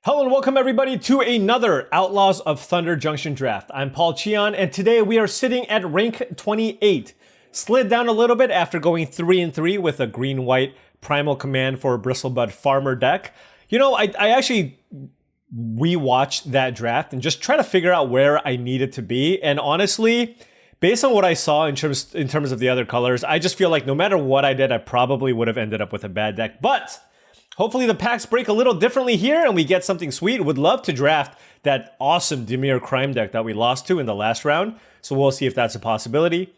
Hello and welcome everybody to another Outlaws of Thunder Junction draft. I'm Paul Cheon and today we are sitting at rank 28. Slid down a little bit after going 3-3 with a green-white primal command for a Bristlebud farmer deck. You know, I actually rewatched that draft and just try to figure out where I needed to be. And honestly, based on what I saw in terms of the other colors, I just feel like no matter what I did, I probably would have ended up with a bad deck. But hopefully the packs break a little differently here and we get something sweet. Would love to draft that awesome Dimir Crime deck that we lost to in the last round. So we'll see if that's a possibility.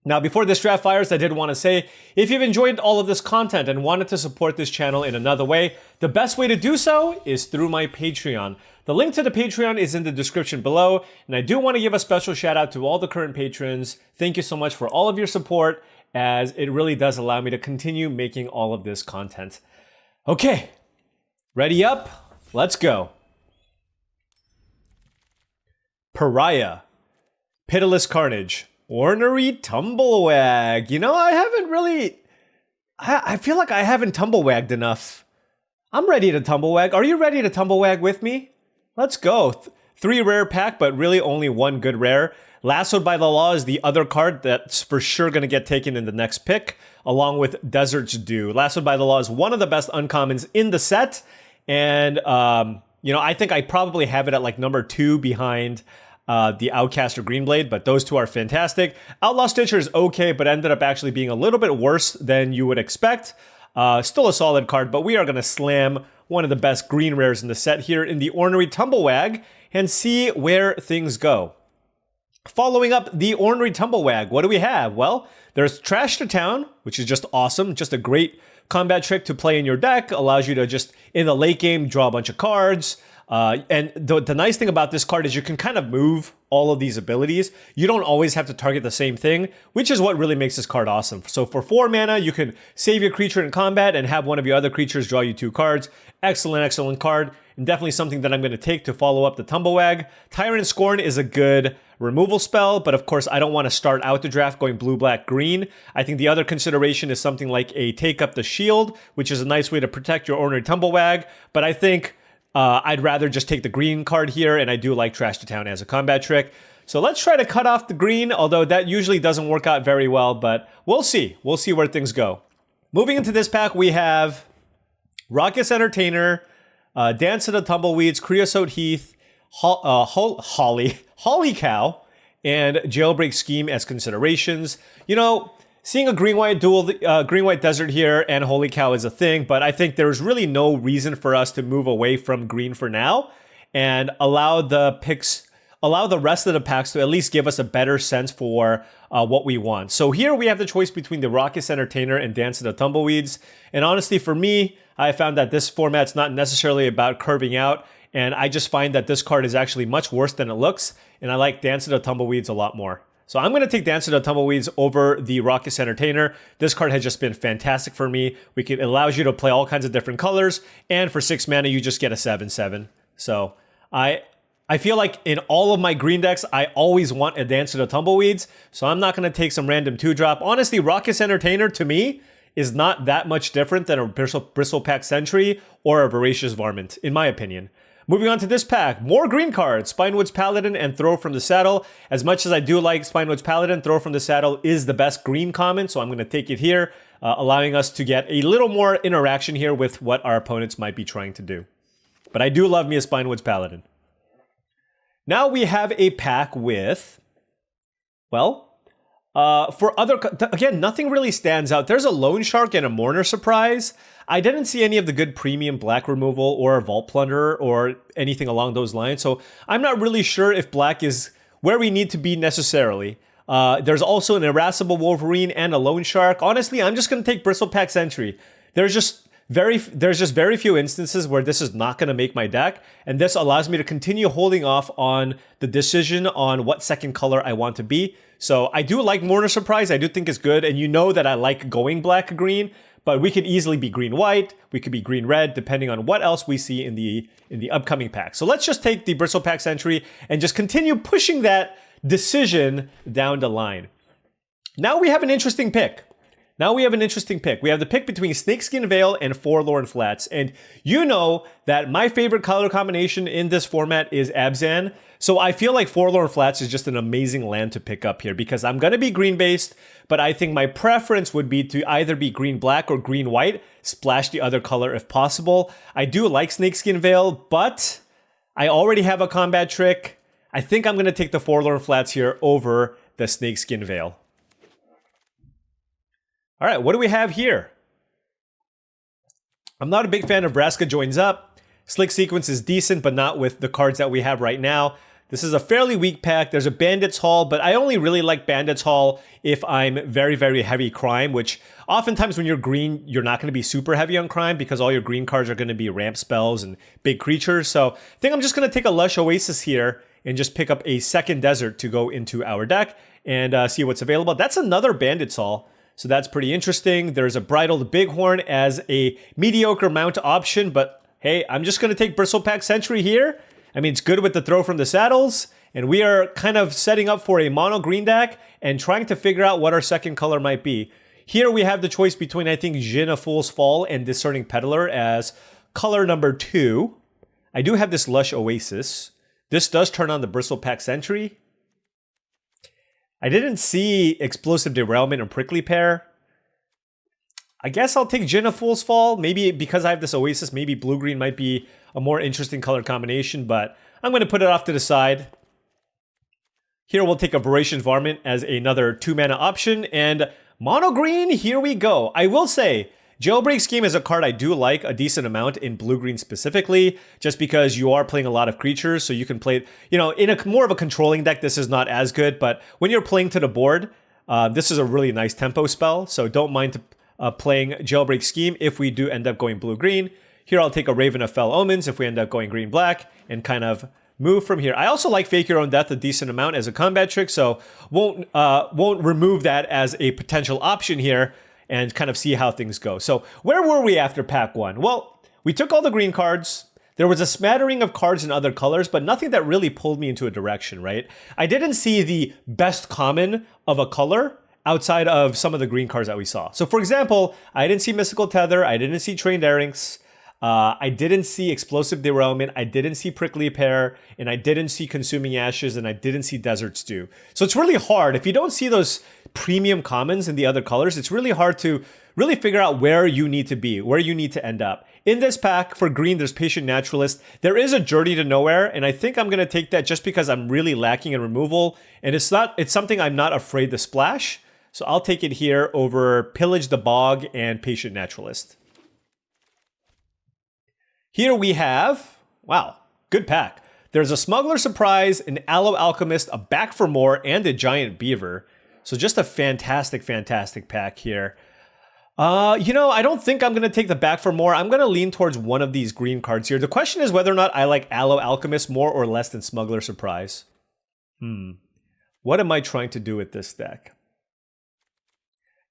Now, before this draft fires, I did want to say, if you've enjoyed all of this content and wanted to support this channel in another way, the best way to do so is through my Patreon. The link to the Patreon is in the description below, and I do want to give a special shout out to all the current patrons. Thank you so much for all of your support, as it really does allow me to continue making all of this content. Okay, ready up? Let's go. Pariah, Pitiless Carnage, Ornery Tumblewagg. You know, I haven't really... I feel like I haven't tumblewagged enough. I'm ready to tumblewaggg. Are you ready to tumblewaggg with me? Let's go. 3 rare pack, but really only 1 good rare. Lassoed by the Law is the other card that's for sure going to get taken in the next pick, along with Desert's Dew. Lassoed by the Law is one of the best uncommons in the set, and you know, I think I probably have it at like number 2 behind the Outcast or Greenblade, but those two are fantastic. Outlaw Stitcher is okay, but ended up actually being a little bit worse than you would expect. Still a solid card, but we are going to slam one of the best green rares in the set here in the Ornery Tumblewagg and see where things go. Following up the Ornery Tumblewagg, what do we have? Well, there's Trash to Town, which is just awesome. Just a great combat trick to play in your deck. Allows you to just, in the late game, draw a bunch of cards. And the nice thing about this card is you can kind of move all of these abilities. You don't always have to target the same thing, which is what really makes this card awesome. So for 4 mana, you can save your creature in combat and have one of your other creatures draw you 2 cards. Excellent, excellent card. And definitely something that I'm going to take to follow up the Tumblewagg. Tyrant Scorn is a good removal spell, but of course I don't want to start out the draft going blue, black, green. I think the other consideration is something like a Take Up the Shield, which is a nice way to protect your Ornery Tumblewagg, but I think I'd rather just take the green card here, and I do like Trash to Town as a combat trick. So let's try to cut off the green, although that usually doesn't work out very well, but we'll see. We'll see where things go. Moving into this pack, we have Raucous Entertainer, Dance of the Tumbleweeds, Creosote Heath, Holly Cow, and Jailbreak Scheme as considerations. You know, seeing a green-white dual, green-white desert here and Holy Cow is a thing, but I think there's really no reason for us to move away from green for now and allow the rest of the packs to at least give us a better sense for what we want. So here we have the choice between the Raucous Entertainer and Dance of the Tumbleweeds. And honestly, for me, I found that this format's not necessarily about curving out, and I just find that this card is actually much worse than it looks, and I like Dance of the Tumbleweeds a lot more. So I'm going to take Dance of the Tumbleweeds over the Raucous Entertainer. This card has just been fantastic for me. It allows you to play all kinds of different colors, and for 6 mana, you just get a 7/7. So I feel like in all of my green decks, I always want a Dance of the Tumbleweeds, so I'm not going to take some random 2-drop. Honestly, Raucous Entertainer, to me, is not that much different than a Bristlepack Sentry or a Voracious Varmint, in my opinion. Moving on to this pack, more green cards, Spinewood's Paladin and Throw from the Saddle. As much as I do like Spinewood's Paladin, Throw from the Saddle is the best green common, so I'm going to take it here, allowing us to get a little more interaction here with what our opponents might be trying to do. But I do love me a Spinewood's Paladin. Now we have a pack with, well, again, nothing really stands out. There's a Loan Shark and a Mourner Surprise. I didn't see any of the good premium black removal or Vault Plunderer or anything along those lines, so I'm not really sure if black is where we need to be necessarily. There's also an Irascible Wolverine and a Loan Shark. Honestly, I'm just going to take Bristlepack Sentry. There's just very few instances where this is not going to make my deck, and this allows me to continue holding off on the decision on what second color I want to be. So I do like Mourner Surprise. I do think it's good, and you know that I like going black-green, but we could easily be green-white, we could be green-red, depending on what else we see in the upcoming pack. So let's just take the Bristlepack Sentry and just continue pushing that decision down the line. Now we have an interesting pick. Now we have an interesting pick. We have the pick between Snakeskin Veil and Forlorn Flats. And you know that my favorite color combination in this format is Abzan. So I feel like Forlorn Flats is just an amazing land to pick up here because I'm going to be green based, but I think my preference would be to either be green black or green white, splash the other color if possible. I do like Snakeskin Veil, but I already have a combat trick. I think I'm going to take the Forlorn Flats here over the Snakeskin Veil. All right, what do we have here? I'm not a big fan of Vraska Joins Up. Slick Sequence is decent, but not with the cards that we have right now. This is a fairly weak pack. There's a Bandits Hall, but I only really like Bandits Hall if I'm very, very heavy crime, which oftentimes when you're green, you're not going to be super heavy on crime because all your green cards are going to be ramp spells and big creatures. So I think I'm just going to take a Lush Oasis here and just pick up a second Desert to go into our deck and see what's available. That's another Bandits Hall. So that's pretty interesting. There's a Bridled Bighorn as a mediocre mount option, but hey, I'm just going to take Bristlepack Sentry here. I mean, it's good with the throw from the saddles, and we are kind of setting up for a mono green deck and trying to figure out what our second color might be. Here we have the choice between, I think, Jin of Fool's Fall and Discerning Peddler as color number 2. I do have this Lush Oasis. This does turn on the Bristlepack Sentry. I didn't see Explosive Derailment and Prickly Pear. I guess I'll take Jin of Fool's Fall. Maybe because I have this Oasis, maybe blue-green might be a more interesting color combination, but I'm going to put it off to the side. Here we'll take a Voracious Varmint as another 2-mana option, and mono green, here we go. I will say, Jailbreak Scheme is a card I do like a decent amount in blue-green specifically, just because you are playing a lot of creatures, so you can play, you know, in a more of a controlling deck, this is not as good, but when you're playing to the board, this is a really nice tempo spell, so don't mind playing Jailbreak Scheme if we do end up going blue-green. Here I'll take a Raven of Fell Omens if we end up going green-black, and kind of move from here. I also like Fake Your Own Death a decent amount as a combat trick, so won't remove that as a potential option here, and kind of see how things go. So where were we after pack 1? Well, we took all the green cards. There was a smattering of cards in other colors, but nothing that really pulled me into a direction, right? I didn't see the best common of a color outside of some of the green cards that we saw. So for example, I didn't see Mystical Tether, I didn't see Trained Airings, I didn't see Explosive Derailment, I didn't see Prickly Pear, and I didn't see Consuming Ashes, and I didn't see Desert Stew. So it's really hard. If you don't see those premium commons in the other colors, it's really hard to really figure out where you need to be, where you need to end up. In this pack, for green, there's Patient Naturalist. There is a Journey to Nowhere, and I think I'm going to take that just because I'm really lacking in removal, and it's something I'm not afraid to splash. So I'll take it here over Pillage the Bog and Patient Naturalist. Here we have, wow, good pack. There's a Smuggler Surprise, an Aloe Alchemist, a Back for More, and a Giant Beaver. So just a fantastic, fantastic pack here. You know, I don't think I'm going to take the Back for More. I'm going to lean towards one of these green cards here. The question is whether or not I like Aloe Alchemist more or less than Smuggler Surprise. What am I trying to do with this deck?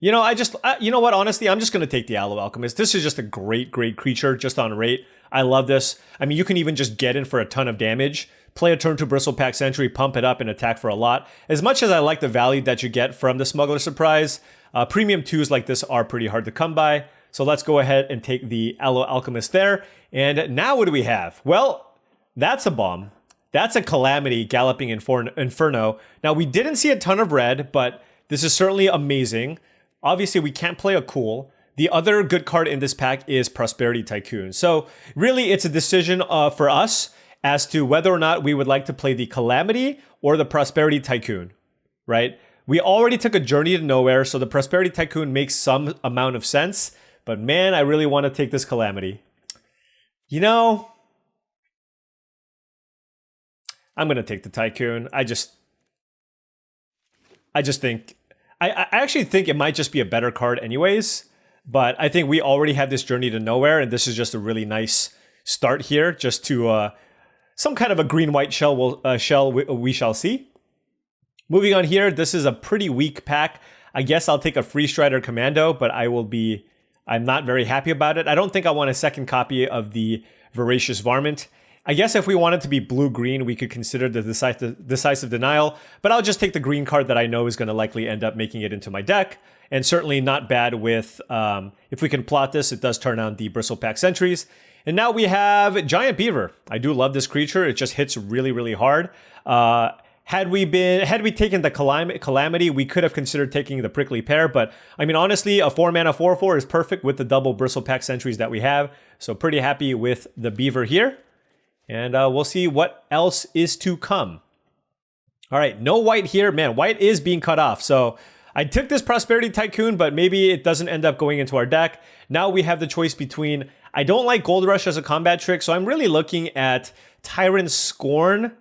You know, you know what, honestly, I'm just going to take the Aloe Alchemist. This is just a great, great creature just on rate. I love this. I mean, you can even just get in for a ton of damage, play a turn to Bristlepack Sentry, pump it up, and attack for a lot. As much as I like the value that you get from the Smuggler Surprise, premium 2s like this are pretty hard to come by. So let's go ahead and take the Aloe Alchemist there. And now what do we have? Well, that's a bomb. That's a Calamity, Galloping Inferno. Now, we didn't see a ton of red, but this is certainly amazing. Obviously, we can't play a cool. The other good card in this pack is Prosperity Tycoon. So really, it's a decision for us as to whether or not we would like to play the Calamity or the Prosperity Tycoon, right? We already took a Journey to Nowhere, so the Prosperity Tycoon makes some amount of sense. But man, I really want to take this Calamity. You know, I'm going to take the Tycoon. I actually think it might just be a better card anyways. But I think we already have this Journey to Nowhere, and this is just a really nice start here, just to some kind of a green-white shell we shall see. Moving on here, this is a pretty weak pack. I guess I'll take a Free Strider Commando, but I'm not very happy about it. I don't think I want a second copy of the Voracious Varmint. I guess if we wanted to be blue-green, we could consider the decisive denial, but I'll just take the green card that I know is going to likely end up making it into my deck, and certainly not bad with, if we can plot this, it does turn on the Bristlepack Sentries. And now we have Giant Beaver. I do love this creature. It just hits really, really hard. Had we taken the Calamity, we could have considered taking the Prickly Pear, but I mean, honestly, a 4-mana 4/4 is perfect with the double Bristlepack Sentries that we have, so pretty happy with the Beaver here. And we'll see what else is to come. All right, no white here. Man, white is being cut off. So I took this Prosperity Tycoon, but maybe it doesn't end up going into our deck. Now we have the choice between... I don't like Gold Rush as a combat trick, so I'm really looking at Tyrant Scorn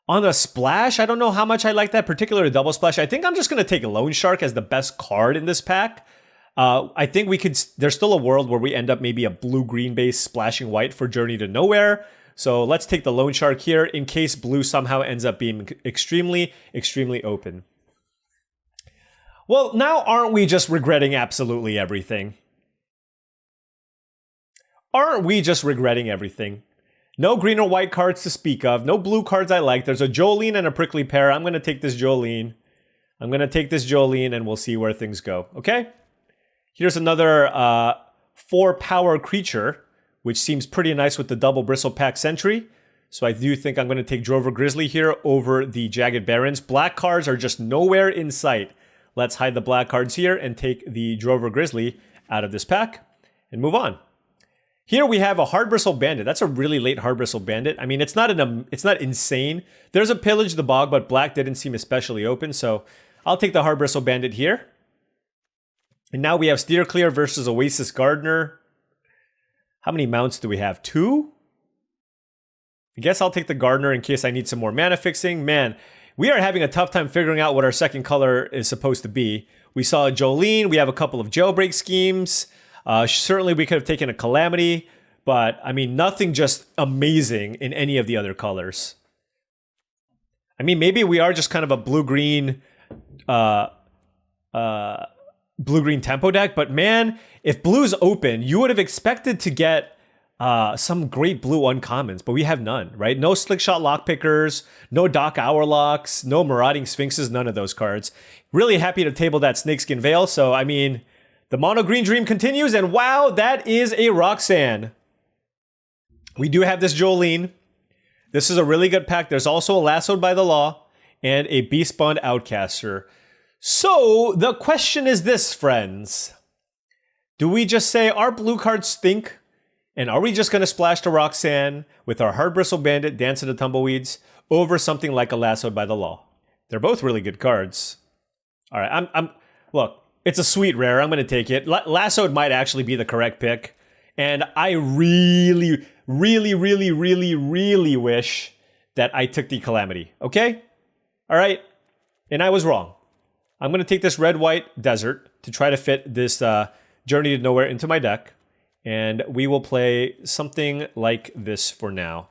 on a splash. I don't know how much I like that particular double splash. I think I'm just going to take Loan Shark as the best card in this pack. I think we could... There's still a world where we end up maybe a blue-green base splashing white for Journey to Nowhere. So let's take the Loan Shark here in case blue somehow ends up being extremely, extremely open. Well, now aren't we just regretting absolutely everything? Aren't we just regretting everything? No green or white cards to speak of. No blue cards I like. There's a Jolene and a Prickly Pear. I'm going to take this Jolene. And we'll see where things go. Okay? Here's another 4-power creature, which seems pretty nice with the double Bristlepack Sentry. So I do think I'm going to take Drover Grizzly here over the Jagged Barrens. Black cards are just nowhere in sight. Let's hide the black cards here and take the Drover Grizzly out of this pack and move on. Here we have a Hard Bristle Bandit. That's a really late Hard Bristle Bandit. I mean, it's not insane. There's a Pillage the Bog, but black didn't seem especially open, so I'll take the Hard Bristle Bandit here. And now we have Steer Clear versus Oasis Gardener. How many mounts do we have? 2? I guess I'll take the Gardener in case I need some more mana fixing. Man, we are having a tough time figuring out what our second color is supposed to be. We saw a Jolene. We have a couple of Jailbreak schemes. Certainly we could have taken a Calamity, but I mean, nothing just amazing in any of the other colors. I mean, maybe we are just kind of a blue-green blue-green tempo deck, but man, if blue's open, you would have expected to get some great blue uncommons, but we have none, right? No Slickshot Lockpickers, no Dock Hourlocks, no Marauding Sphinxes, none of those cards. Really happy to table that Snakeskin Veil, so I mean, the Mono Green Dream continues, and wow, that is a Roxanne. We do have this Jolene. This is a really good pack. There's also a Lassoed by the Law and a Beastbond Outcaster. So, the question is this, friends. Do we just say our blue cards stink? And are we just going to splash to Roxanne with our Hard Bristle Bandit, Dance of the Tumbleweeds, over something like a Lassoed by the Law? They're both really good cards. All right, look, it's a sweet rare. I'm going to take it. Lassoed might actually be the correct pick. And I really, really, really, really, really wish that I took the Calamity. Okay? All right? And I was wrong. I'm going to take this red-white desert to try to fit this Journey to Nowhere into my deck. And we will play something like this for now.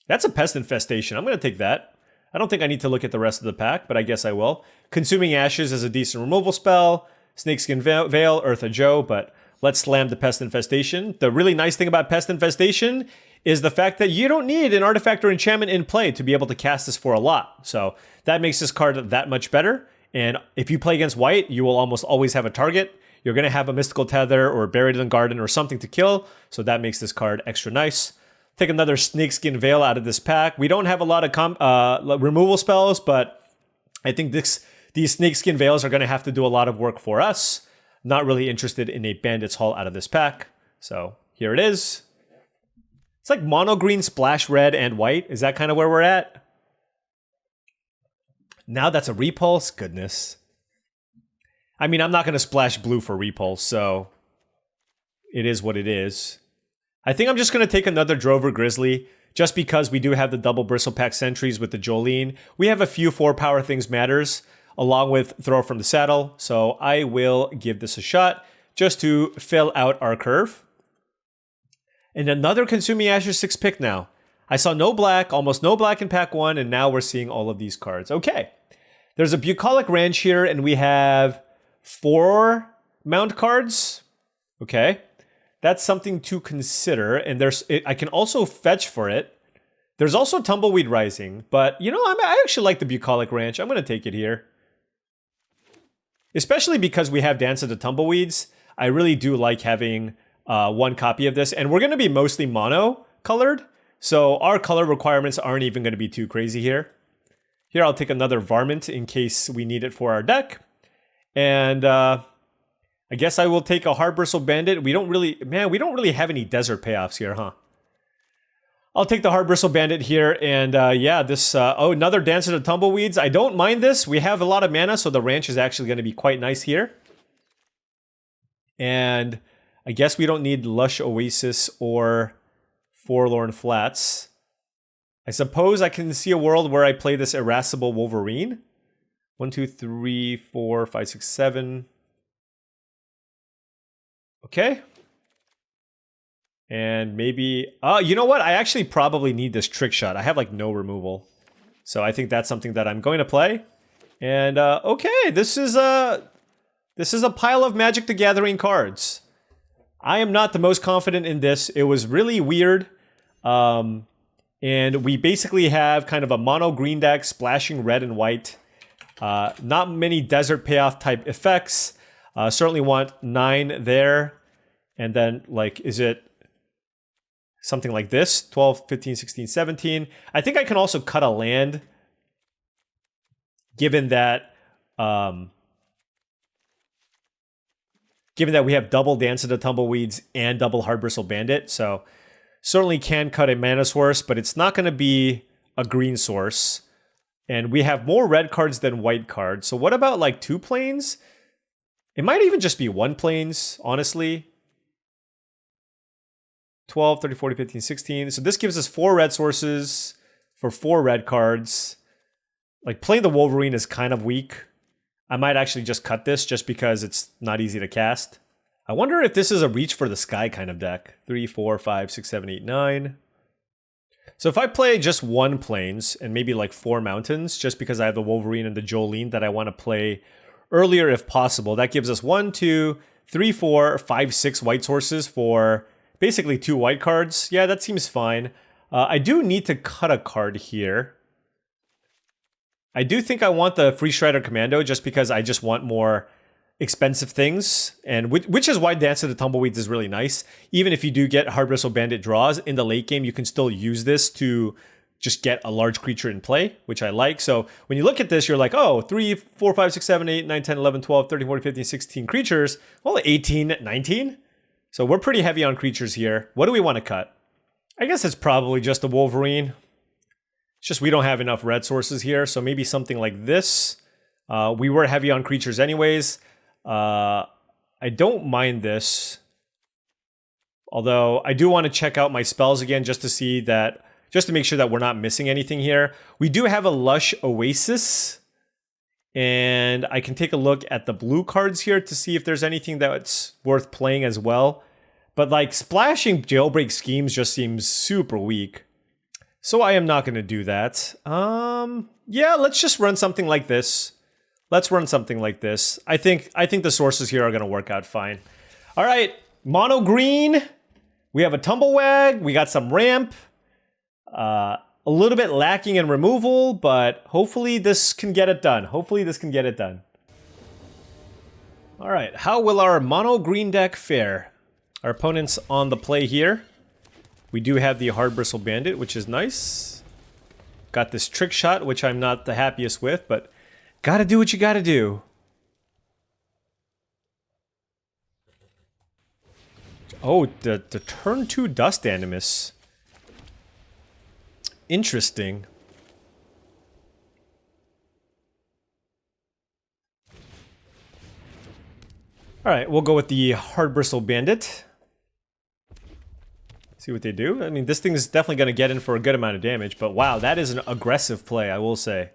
That's a Pest Infestation. I'm going to take that. I don't think I need to look at the rest of the pack, but I guess I will. Consuming Ashes is a decent removal spell. Snakeskin Veil, Eartha Joe, but let's slam the Pest Infestation. The really nice thing about Pest Infestation is the fact that you don't need an artifact or enchantment in play to be able to cast this for a lot. So that makes this card that much better. And if you play against white, you will almost always have a target. You're going to have a Mystical Tether or Buried in the Garden or something to kill. So that makes this card extra nice. Take another Snakeskin Veil out of this pack. We don't have a lot of removal spells, but I think these Snakeskin Veils are going to have to do a lot of work for us. Not really interested in a Bandit's Haul out of this pack. So here it is. It's like mono green, splash red, and white. Is that kind of where we're at? Now that's a Repulse? Goodness. I mean, I'm not going to splash blue for Repulse, so it is what it is. I think I'm just going to take another Drover Grizzly, just because we do have the double Bristlepack Sentries with the Jolene. We have a few 4-power things matters, along with Throw from the Saddle, so I will give this a shot, just to fill out our curve. And another Consuming Ashes 6 pick now. I saw no black, almost no black in pack 1, and now we're seeing all of these cards. Okay. There's a Bucolic Ranch here, and we have 4 mount cards. Okay. That's something to consider. And I can also fetch for it. There's also Tumbleweed Rising, but you know, I actually like the Bucolic Ranch. I'm going to take it here. Especially because we have Dance of the Tumbleweeds. I really do like having one copy of this. And we're going to be mostly mono colored. So our color requirements aren't even going to be too crazy here. Here, I'll take another Varmint in case we need it for our deck. And I guess I will take a Hard-Bristle Bandit. We don't really have any desert payoffs here, huh? I'll take the Hard-Bristle Bandit here. And yeah, this, another Dance of the Tumbleweeds. I don't mind this. We have a lot of mana, so the ranch is actually going to be quite nice here. And I guess we don't need Lush Oasis or Forlorn Flats. I suppose I can see a world where I play this Irascible Wolverine. 1, 2, 3, 4, 5, 6, 7. Okay. And maybe... you know what? I actually probably need this Trick Shot. I have like no removal. So I think that's something that I'm going to play. And okay, this is a pile of Magic the Gathering cards. I am not the most confident in this. It was really weird. And we basically have kind of a mono green deck splashing red and white. Not many desert payoff type effects. Certainly want 9 there. And then, like, is it something like this? 12, 15, 16, 17. I think I can also cut a land. Given that we have double Dance of the Tumbleweeds and double Hard-Bristle Bandit. So certainly can cut a mana source, but it's not going to be a green source. And we have more red cards than white cards. So what about like 2 planes? It might even just be 1 planes, honestly. 12, 30, 40, 15, 16. So this gives us 4 red sources for 4 red cards. Like playing the Wolverine is kind of weak. I might actually just cut this just because it's not easy to cast. I wonder if this is a Reach for the Sky kind of deck. 3, 4, 5, 6, 7, 8, 9. So if I play just 1 plains and maybe like 4 mountains, just because I have the Wolverine and the Jolene that I want to play earlier if possible, that gives us 1, 2, 3, 4, 5, 6 white sources for basically 2 white cards. Yeah, that seems fine. I do need to cut a card here. I do think I want the Free Strider Commando just because I just want more expensive things, and which is why Dance of the Tumbleweeds is really nice. Even if you do get Hard-Bristle Bandit draws in the late game, you can still use this to just get a large creature in play, which I like. So when you look at this, you're like, oh, 3, 4, 5, 6, 7, 8, 9, 10, 11, 12, 13, 14, 15, 16 creatures. Well, 18, 19. So we're pretty heavy on creatures here. What do we want to cut? I guess it's probably just the Wolverine. It's just we don't have enough red sources here, so maybe something like this. We were heavy on creatures anyways. I don't mind this. Although I do want to check out my spells again just to see that, just to make sure that we're not missing anything here. We do have a Lush Oasis. And I can take a look at the blue cards here to see if there's anything that's worth playing as well. But like splashing Jailbreak Schemes just seems super weak. So I am not going to do that. Yeah, let's just run something like this. Let's run something like this. I think the sources here are going to work out fine. All right, mono green. We have a Tumblewagg. We got some ramp. A little bit lacking in removal, but hopefully this can get it done. Hopefully this can get it done. All right, how will our mono green deck fare? Our opponent's on the play here. We do have the Hard-Bristle Bandit, which is nice. Got this Trick Shot, which I'm not the happiest with, but gotta do what you gotta do. Oh, the turn 2 Dust Animus. Interesting. Alright, we'll go with the Hard-Bristle Bandit. See what they do. I mean, this thing is definitely going to get in for a good amount of damage, but wow, that is an aggressive play, I will say.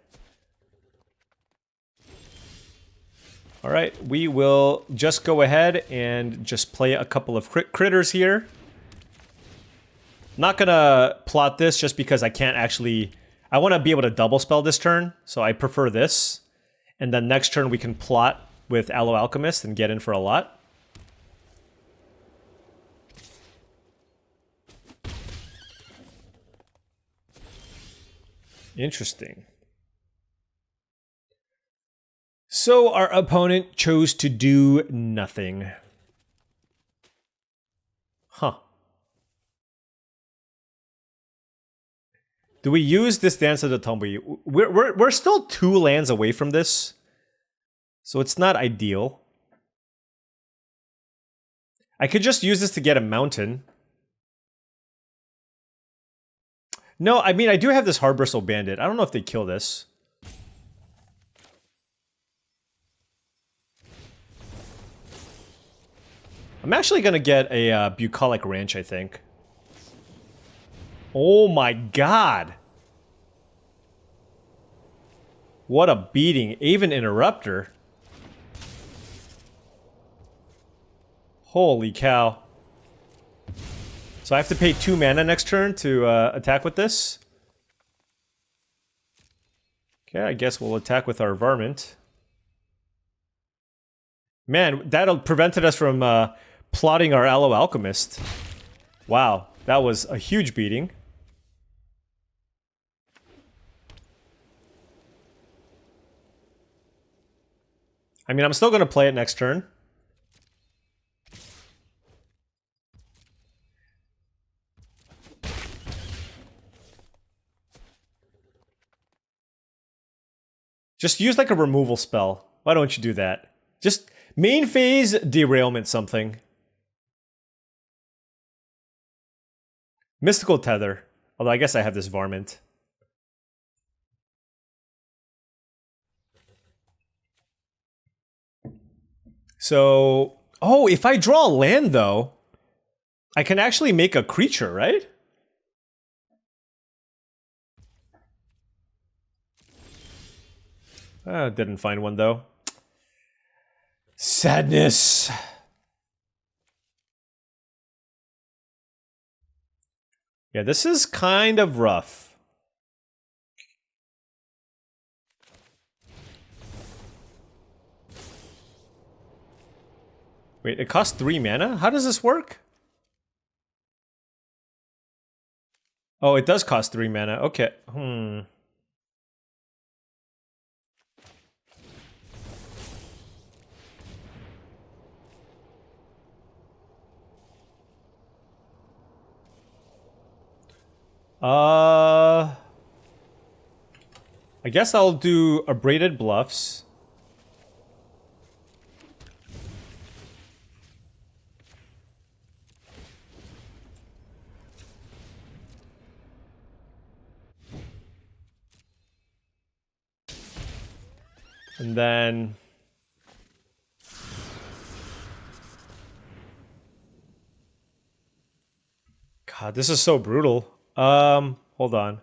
Alright, we will just go ahead and just play a couple of critters here. Not gonna plot this just because I can't actually... I want to be able to double spell this turn, so I prefer this. And then next turn we can plot with Aloe Alchemist and get in for a lot. Interesting. So our opponent chose to do nothing. Huh. Do we use this Dance of the Tumbleweed? We're still 2 lands away from this, so it's not ideal. I could just use this to get a mountain. No, I mean, I do have this Harbristle Bandit. I don't know if they kill this. I'm actually gonna get a Bucolic Ranch, I think. Oh my god! What a beating. Aven Interrupter. Holy cow. So I have to pay 2 mana next turn to attack with this? Okay, I guess we'll attack with our Varmint. Man, that prevented us from plotting our Aloe Alchemist. Wow, that was a huge beating. I mean, I'm still gonna play it next turn. Just use like a removal spell. Why don't you do that? Just main phase derailment something. Mystical Tether. Although I guess I have this Varmint. So... Oh, if I draw a land though, I can actually make a creature, right? Didn't find one though. Sadness. Yeah, this is kind of rough. Wait, it costs 3 mana? How does this work? Oh, it does cost 3 mana. Okay. I guess I'll do Abraded Bluffs. And then... God, this is so brutal. Hold on.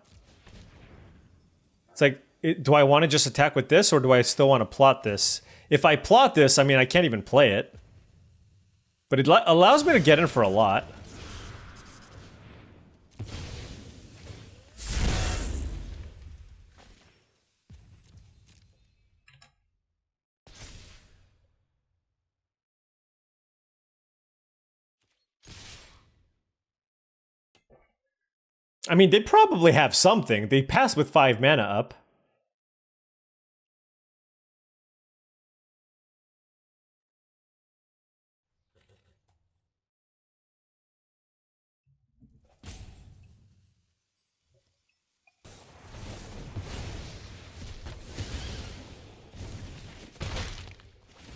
It's like, do I want to just attack with this, or do I still want to plot this? If I plot this, I mean, I can't even play it. But it allows me to get in for a lot. I mean, they probably have something. They pass with 5 mana up.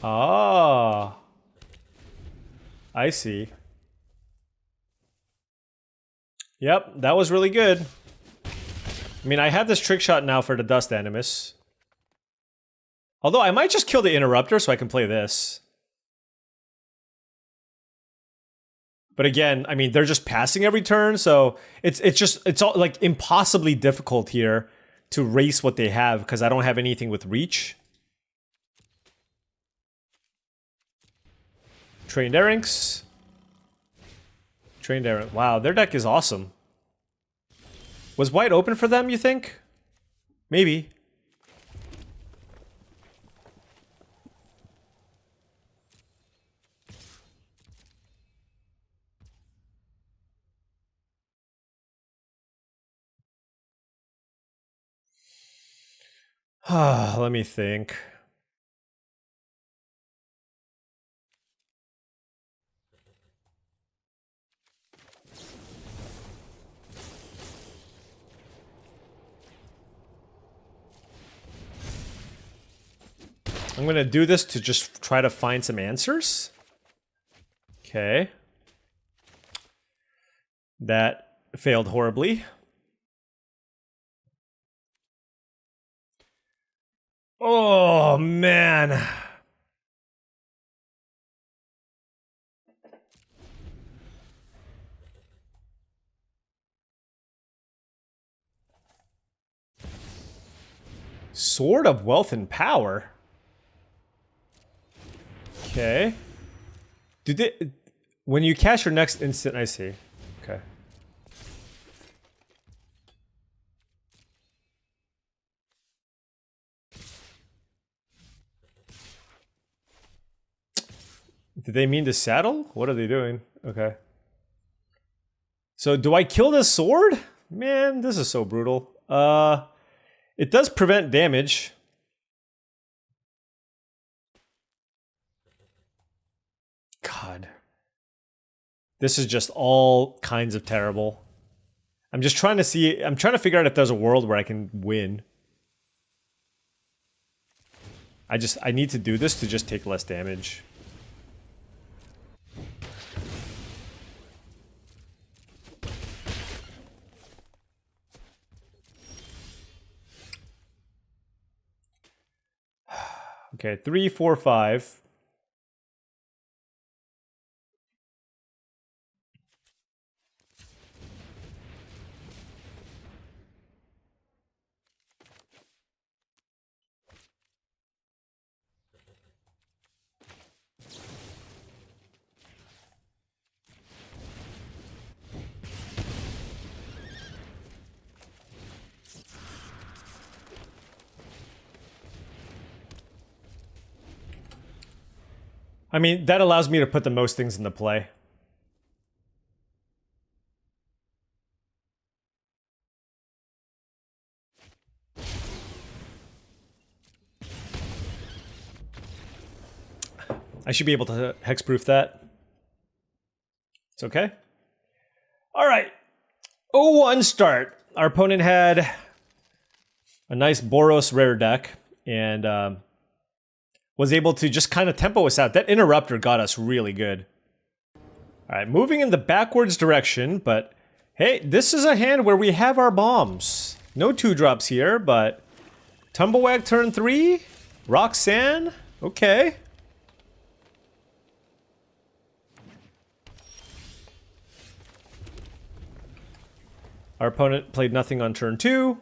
Ah. I see. Yep, that was really good. I mean, I have this trick shot now for the Dust Animus. Although, I might just kill the Interrupter so I can play this. But again, I mean, they're just passing every turn, so it's all like impossibly difficult here to race what they have because I don't have anything with reach. Trained Erynx. Trained Erynx. Wow, their deck is awesome. Was white open for them, you think? Maybe. Let me think. I'm gonna do this to just try to find some answers. Okay. That failed horribly. Oh, man. Sword of Wealth and Power. Okay. Did it... When you cast your next instant... I see. Okay. Did they mean to saddle? What are they doing? Okay. So do I kill this sword? Man, this is so brutal. It does prevent damage. God. This is just all kinds of terrible. I'm just trying to see... I'm trying to figure out if there's a world where I can win. I need to do this to just take less damage. Okay, 3, 4, 5. I mean, that allows me to put the most things into play. I should be able to hexproof that. It's okay. All right. 0-1 start. Our opponent had a nice Boros rare deck and was able to just kind of tempo us out. That interrupter got us really good. All right, moving in the backwards direction, but hey, this is a hand where we have our bombs. No 2-drops here, but Tumblewagg turn 3, Roxanne, okay. Our opponent played nothing on turn 2.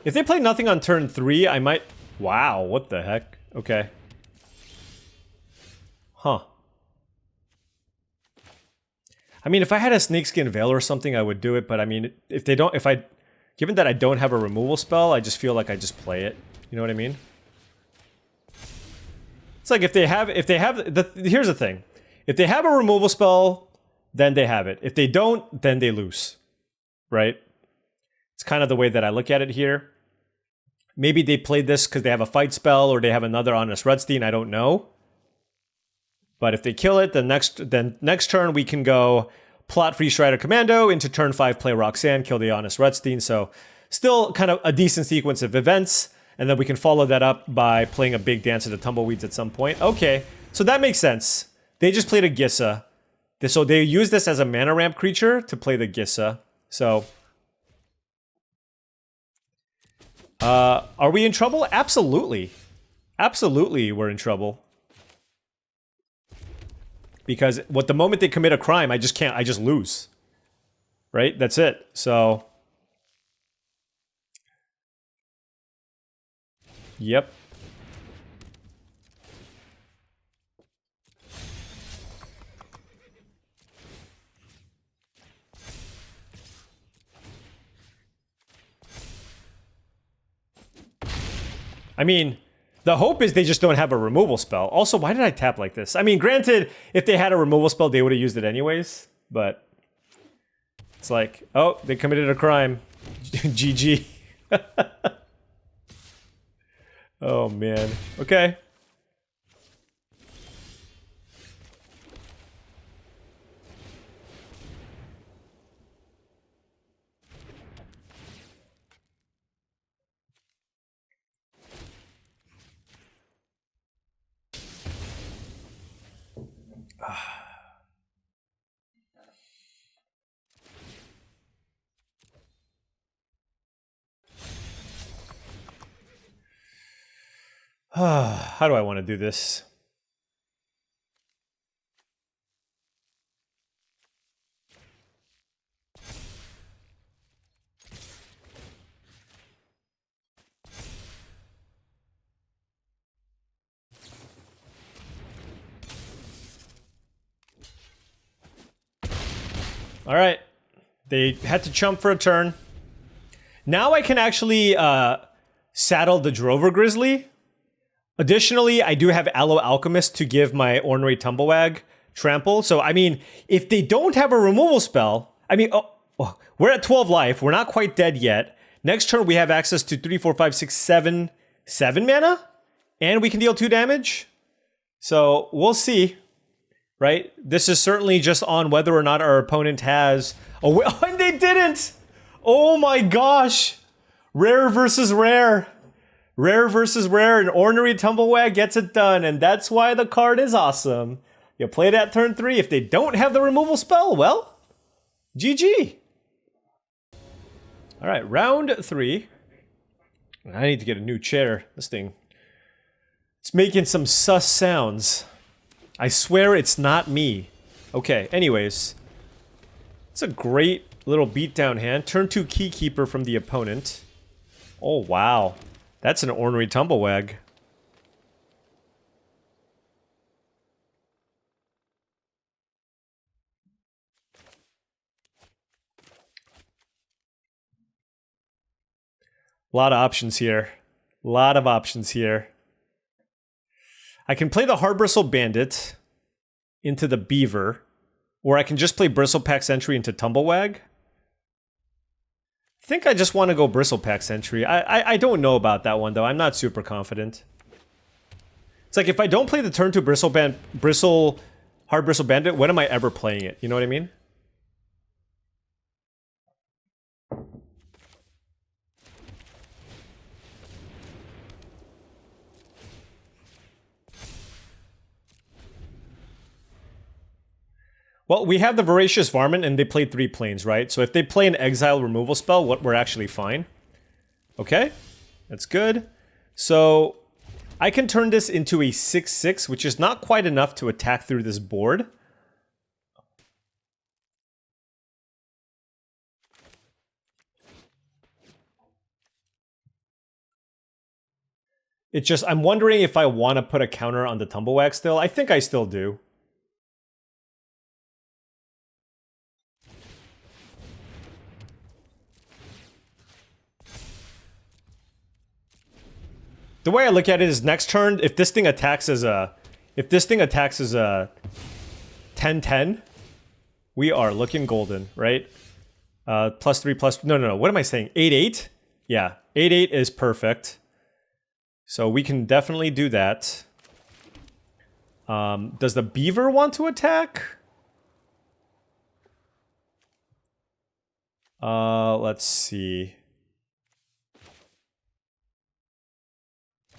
If they play nothing on turn 3, I might... Wow, what the heck? Okay. Huh. I mean, if I had a Snakeskin Veil or something, I would do it, but I mean, if they don't... Given that I don't have a removal spell, I just feel like I just play it. You know what I mean? It's like if they have... Here's the thing. If they have a removal spell, then they have it. If they don't, then they lose. Right? It's kind of the way that I look at it here. Maybe they played this because they have a fight spell or they have another Honest Redstein. I don't know. But if they kill it, then next turn we can go plot Free Strider Commando into turn 5 play Roxanne, kill the Honest Redstein. So still kind of a decent sequence of events. And then we can follow that up by playing a big Dance of the Tumbleweeds at some point. Okay, so that makes sense. They just played a Gissa. So they use this as a mana ramp creature to play the Gissa. So... are we in trouble? Absolutely. Absolutely we're in trouble. Because the moment they commit a crime, I just lose. Right? That's it. So... Yep. I mean, the hope is they just don't have a removal spell. Also, why did I tap like this? I mean, granted, if they had a removal spell, they would have used it anyways. But it's like, oh, they committed a crime. GG. Oh man. Okay. How do I want to do this? All right. They had to chump for a turn. Now I can actually saddle the Drover Grizzly. Additionally, I do have Aloe Alchemist to give my Ornery Tumblewagg trample. So, I mean, if they don't have a removal spell, I mean, we're at 12 life. We're not quite dead yet. Next turn, we have access to 3, 4, 5, 6, 7 mana. And we can deal 2 damage. So, we'll see. Right? This is certainly just on whether or not our opponent has... Oh, and they didn't! Oh my gosh! Rare versus rare. Rare versus rare, and Ornery Tumblewagg gets it done, and that's why the card is awesome. You play that turn 3. If they don't have the removal spell, well, GG. All right, round 3. I need to get a new chair. This thing, it's making some sus sounds. I swear it's not me. Okay, anyways. It's a great little beatdown hand. Turn 2 Keykeeper from the opponent. Oh, wow. That's an Ornery Tumblewagg. A lot of options here. A lot of options here. I can play the Harbristle Bandit into the Beaver, or I can just play Bristlepack Sentry into Tumblewagg. I think I just want to go Bristlepack Sentry. I don't know about that one, though. I'm not super confident. It's like, if I don't play the turn 2 Harbristle Bandit, when am I ever playing it? You know what I mean? Well, we have the Voracious Varmint, and they played 3 planes, right? So if they play an Exile removal spell, we're actually fine. Okay, that's good. So I can turn this into a 6/6, which is not quite enough to attack through this board. It's just, I'm wondering if I want to put a counter on the Tumblewagg still. I think I still do. The way I look at it is, next turn, if this thing attacks as a 10/10, we are looking golden, right? +3 plus, no, what am I saying? 8/8? Yeah, 8/8 is perfect. So we can definitely do that. Does the Beaver want to attack? Let's see.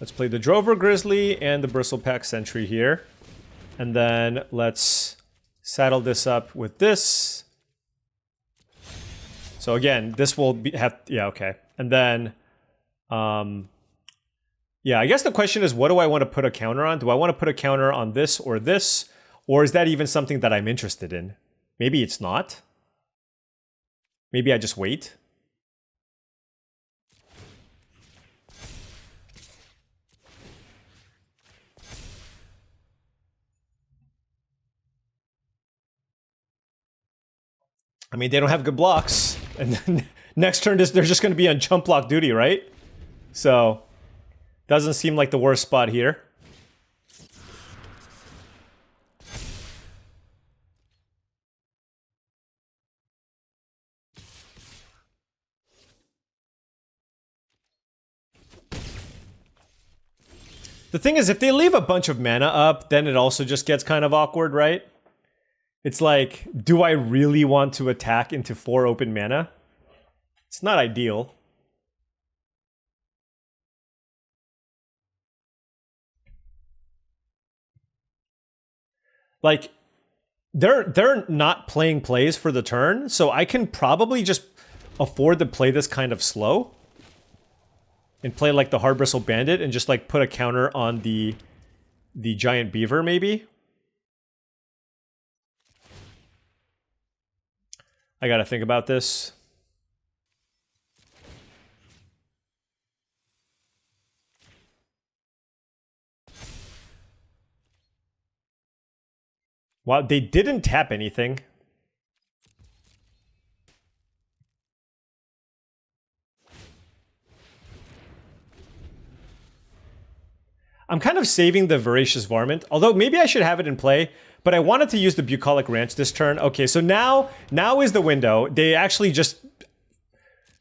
Let's play the Drover Grizzly and the Bristlepack Sentry here. And then let's saddle this up with this. So again, this will yeah, okay. And then, yeah, I guess the question is, what do I want to put a counter on? Do I want to put a counter on this? Or is that even something that I'm interested in? Maybe it's not. Maybe I just wait. I mean, they don't have good blocks. And then next turn, they're just going to be on chump block duty, right? So, doesn't seem like the worst spot here. The thing is, if they leave a bunch of mana up, then it also just gets kind of awkward, right? It's like, do I really want to attack into 4 open mana? It's not ideal. Like, they're not playing plays for the turn, so I can probably just afford to play this kind of slow. And play like the Hard Bristle Bandit and just like put a counter on the Giant Beaver, maybe? I gotta think about this. Wow, they didn't tap anything. I'm kind of saving the Voracious Varmint, although maybe I should have it in play, but I wanted to use the Bucolic Ranch this turn. Okay, so now is the window. They actually just,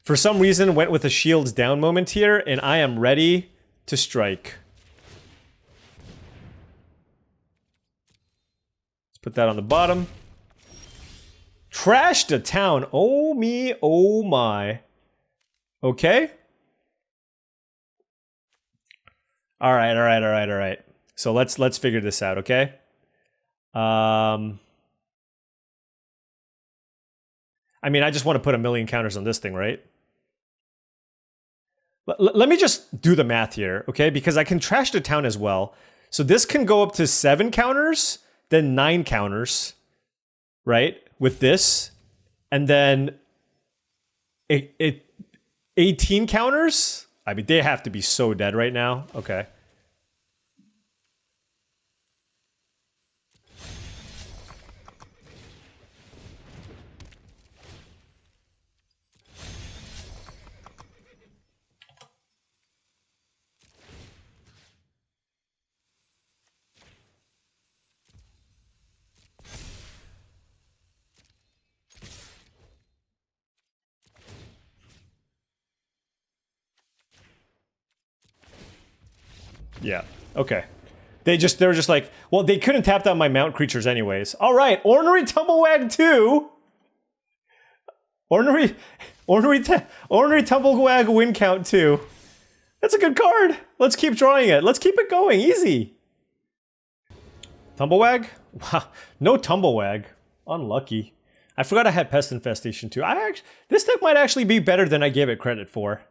for some reason, went with a shields down moment here, and I am ready to strike. Let's put that on the bottom. Trashed a town. Oh me, oh my. Okay. All right. So let's figure this out, okay? I mean, I just want to put a million counters on this thing, right? Let me just do the math here, okay? Because I can trash the town as well. So this can go up to 7 counters, then 9 counters, right? With this, and then 18 counters. I mean, they have to be so dead right now. Okay. Yeah. Okay. They were just like, well, they couldn't tap down my mount creatures anyways. All right, Ornery Tumblewagg 2. Ornery Tumblewagg win count 2. That's a good card. Let's keep drawing it. Let's keep it going. Easy. Tumblewagg? Wow. No Tumblewagg. Unlucky. I forgot I had Pest Infestation too. This deck might actually be better than I gave it credit for.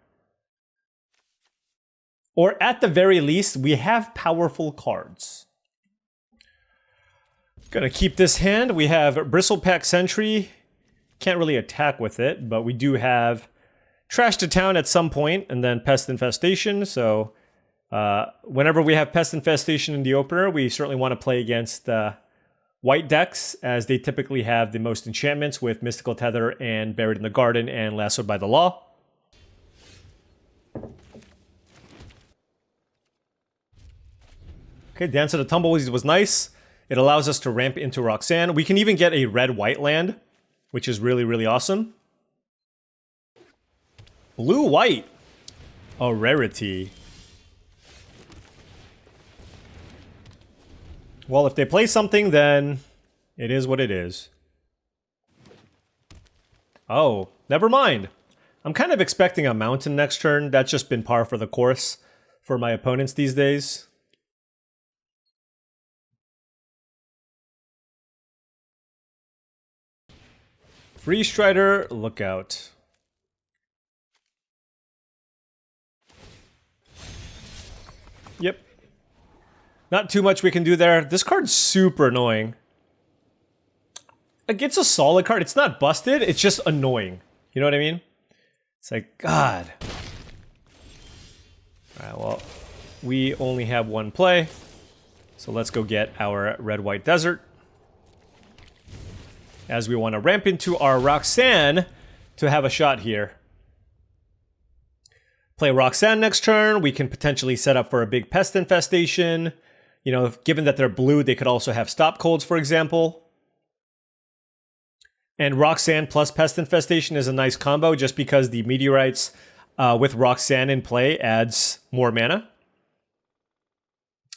Or at the very least, we have powerful cards. Gonna keep this hand. We have Bristlepack Sentry. Can't really attack with it, but we do have Trash to Town at some point, and then Pest Infestation. So whenever we have Pest Infestation in the opener, we certainly want to play against white decks, as they typically have the most enchantments with Mystical Tether and Buried in the Garden and Lassoed by the Law. Okay, Dance of the Tumbleweeds was nice. It allows us to ramp into Roxanne. We can even get a red-white land, which is really, really awesome. Blue-white. A rarity. Well, if they play something, then it is what it is. Oh, never mind. I'm kind of expecting a mountain next turn. That's just been par for the course for my opponents these days. Free Strider, look out. Yep. Not too much we can do there. This card's super annoying. Like, it's a solid card. It's not busted, it's just annoying. You know what I mean? It's like, God. Alright, well, we only have one play. So let's go get our red-white desert, as we want to ramp into our Roxanne to have a shot here. Play Roxanne next turn. We can potentially set up for a big Pest Infestation. You know, given that they're blue, they could also have Stop Colds, for example. And Roxanne plus Pest Infestation is a nice combo, just because the Meteorites with Roxanne in play adds more mana.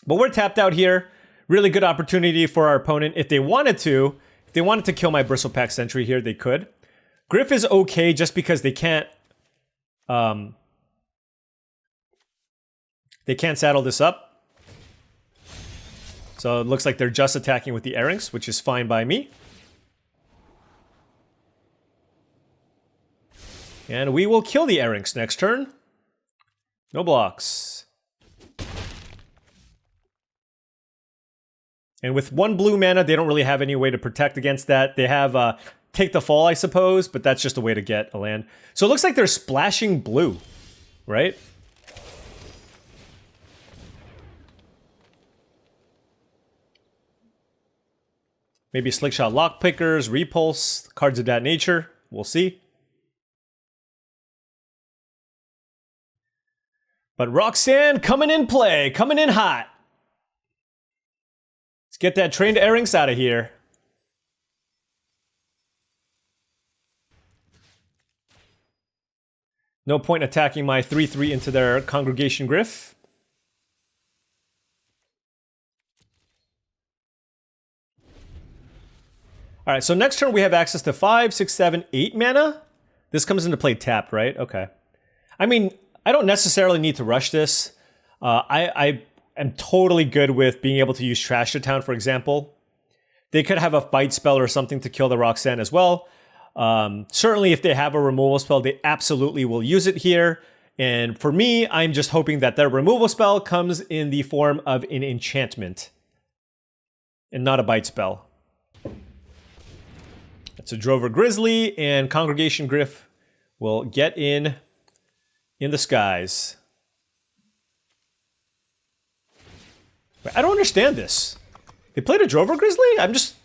But we're tapped out here. Really good opportunity for our opponent. If they wanted to kill my Bristlepack Sentry here, they could. Griff is okay just because they can't saddle this up. So it looks like they're just attacking with the Erings, which is fine by me. And we will kill the Erings next turn. No blocks. And with 1 blue mana, they don't really have any way to protect against that. They have Take the Fall, I suppose, but that's just a way to get a land. So it looks like they're splashing blue, right? Maybe Slickshot Lockpickers, Repulse, cards of that nature. We'll see. But Roxanne coming in play, coming in hot. Let's get that trained Erings out of here. No point attacking my 3/3 into their Congregation Griff. Alright, so next turn we have access to 5, 6, 7, 8 mana. This comes into play tapped, right? Okay. I mean, I don't necessarily need to rush this. I am totally good with being able to use Trash to Town, for example. They could have a Bite spell or something to kill the Roxanne as well. Certainly if they have a removal spell, they absolutely will use it here. And for me, I'm just hoping that their removal spell comes in the form of an enchantment and not a Bite spell. That's a Drover Grizzly, and Congregation Griff will get in the skies. Wait, I don't understand this. They played a Drover Grizzly? I'm just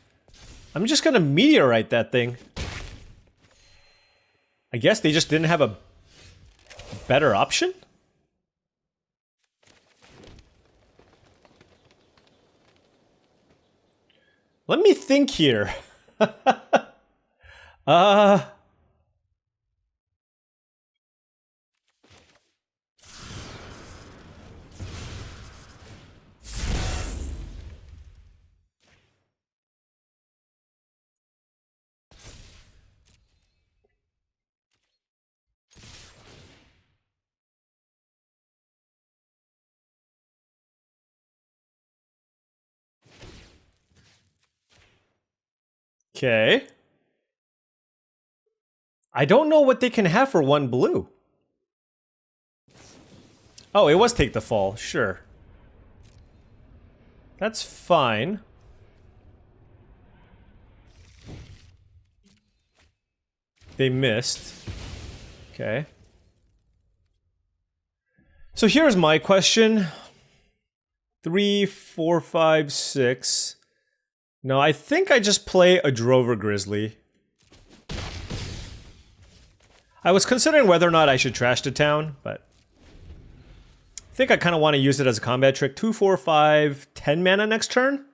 gonna meteorite that thing. I guess they just didn't have a better option? Let me think here. Okay. I don't know what they can have for 1 blue. Oh, it was Take the Fall, sure. That's fine. They missed. Okay. So here's my question. 3, 4, 5, 6. No, I think I just play a Drover Grizzly. I was considering whether or not I should Trash to Town, but I think I kind of want to use it as a combat trick. 2, 4, 5, 10 mana next turn?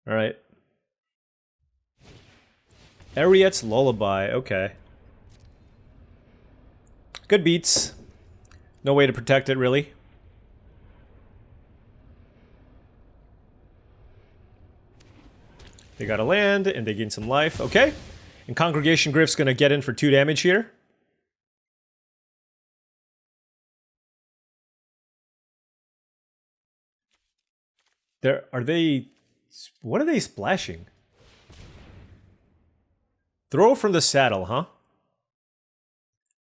Alright. Ariette's Lullaby, okay. Good beats. No way to protect it, really. They got a land, and they gain some life. Okay. And Congregation Griff's gonna get in for 2 damage here. Are they... What are they splashing? Throw from the saddle, huh?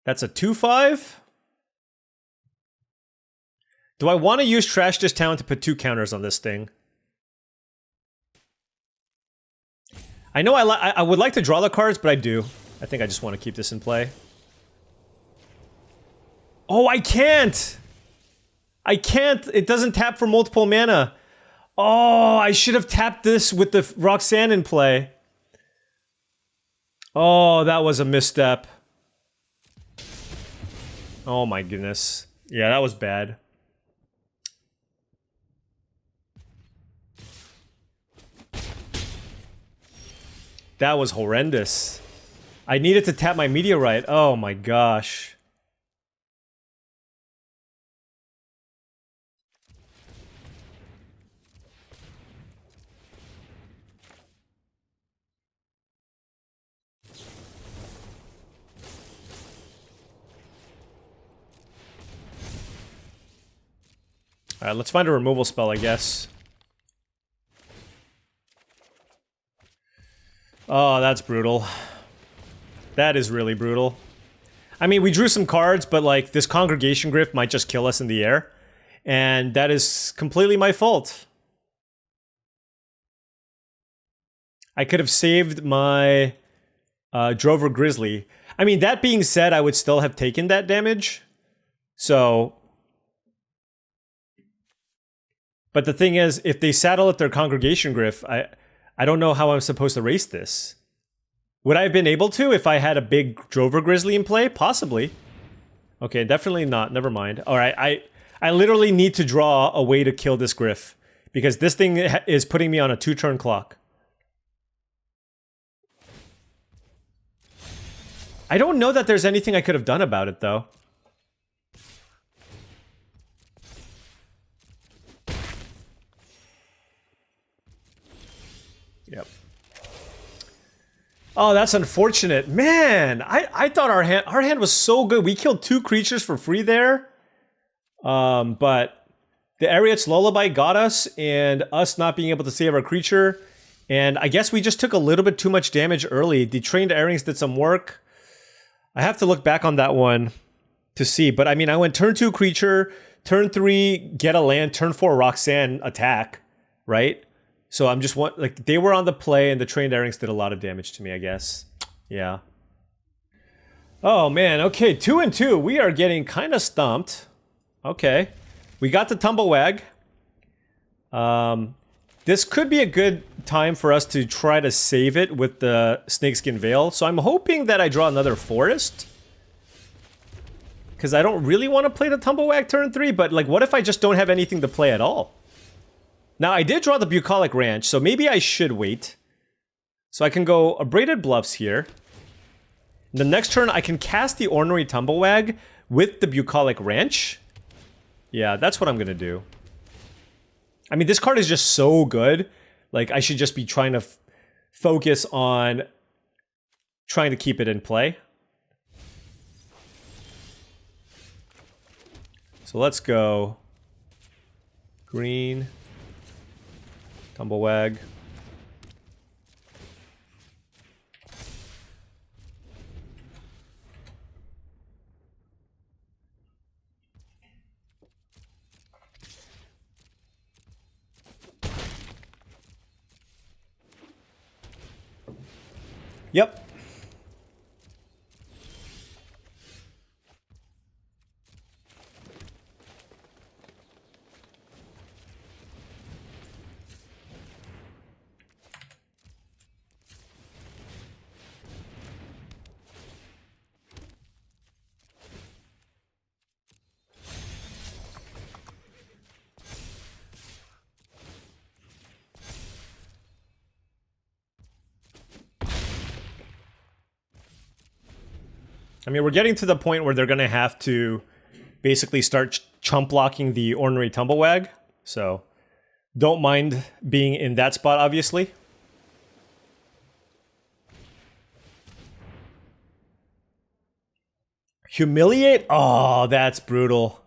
That's a 2/5? Do I want to use Trash This Town to put 2 counters on this thing? I know I would like to draw the cards, but I do. I think I just want to keep this in play. Oh, I can't! I can't! It doesn't tap for multiple mana. Oh, I should have tapped this with the Roxanne in play. Oh, that was a misstep. Oh my goodness. Yeah, that was bad. That was horrendous. I needed to tap my Meteorite. Oh my gosh. Alright, let's find a removal spell, I guess. Oh, that's brutal. That is really brutal. I mean, we drew some cards, but like, this Congregation Grift might just kill us in the air. And that is completely my fault. I could have saved my Drover Grizzly. I mean, that being said, I would still have taken that damage. So... But the thing is, if they saddle at their Congregation Grift, I don't know how I'm supposed to race this. Would I have been able to if I had a big Drover Grizzly in play? Possibly. Okay, definitely not. Never mind. Alright, I literally need to draw a way to kill this Griff. Because this thing is putting me on a 2-turn clock. I don't know that there's anything I could have done about it, though. Yep. Oh, that's unfortunate. Man, I thought our hand was so good. We killed 2 creatures for free there. But the Ariat's Lullaby got us, and us not being able to save our creature. And I guess we just took a little bit too much damage early. The Trained Airings did some work. I have to look back on that one to see. But I mean, I went turn 2 creature, turn 3 get a land, turn 4 Roxanne attack, right? So I'm just like, they were on the play, and the Trained Airings did a lot of damage to me, I guess. Yeah. Oh man, okay, 2 and 2. We are getting kind of stumped. Okay. We got the Tumblewagg. This could be a good time for us to try to save it with the Snakeskin Veil. So I'm hoping that I draw another Forest. Because I don't really want to play the Tumblewagg turn 3, but like, what if I just don't have anything to play at all? Now, I did draw the Bucolic Ranch, so maybe I should wait. So I can go Abraded Bluffs here. The next turn, I can cast the Ornery Tumblewagg with the Bucolic Ranch. Yeah, that's what I'm gonna do. I mean, this card is just so good. Like, I should just be trying to focus on trying to keep it in play. So let's go green, Tumblewagg. Yep. I mean, we're getting to the point where they're going to have to basically start chump blocking the Ornery Tumblewagg. So, don't mind being in that spot, obviously. Humiliate? Oh, that's brutal.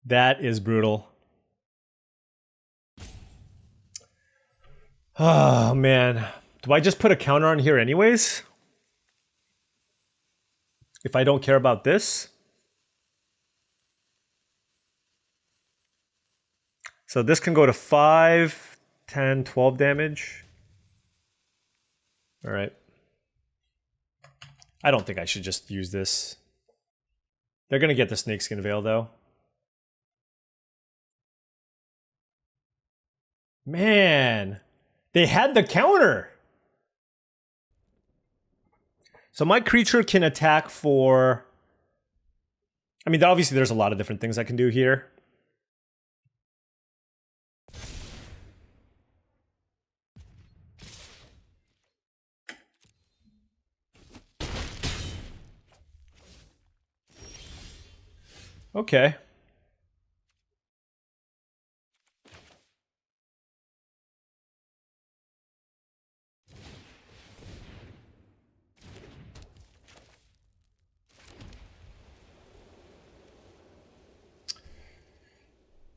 That is brutal. Oh, man. Do I just put a counter on here anyways? If I don't care about this? So this can go to 5, 10, 12 damage. All right. I don't think I should just use this. They're going to get the Snakeskin Veil, though. Man, they had the counter. So my creature can attack for... I mean, obviously there's a lot of different things I can do here. Okay.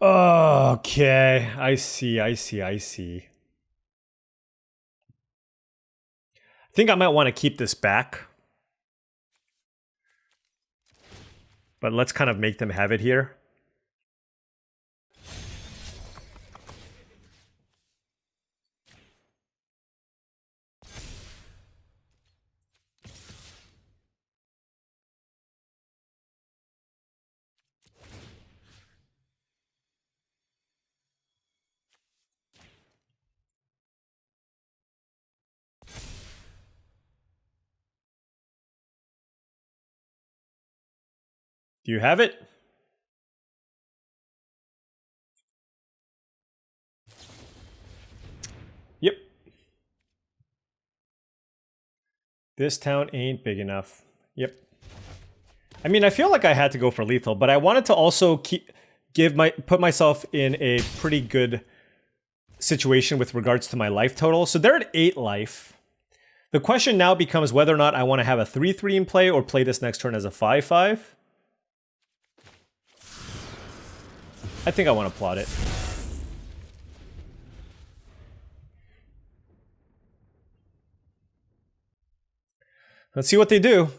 Okay, I see. I think I might want to keep this back. But let's kind of make them have it here. Do you have it? Yep. This town ain't big enough. Yep. I mean, I feel like I had to go for lethal, but I wanted to also put myself in a pretty good situation with regards to my life total. So they're at 8 life. The question now becomes whether or not I want to have a 3-3 in play or play this next turn as a 5-5. I think I want to plot it. Let's see what they do.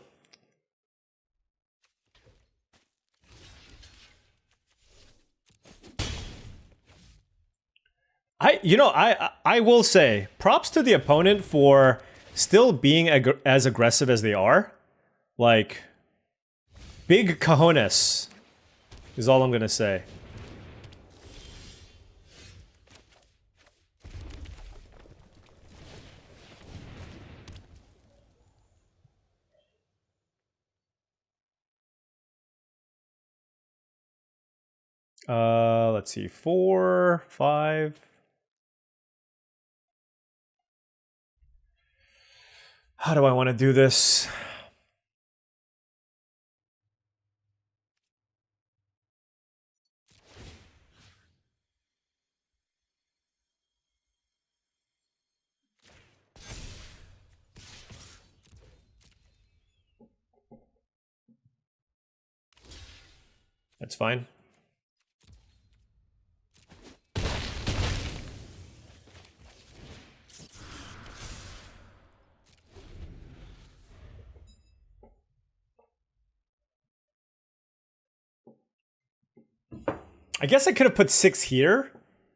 I will say, props to the opponent for still being as aggressive as they are. Like, big cojones is all I'm gonna say. Let's see, 4, 5. How do I want to do this? That's fine. I guess I could have put 6 here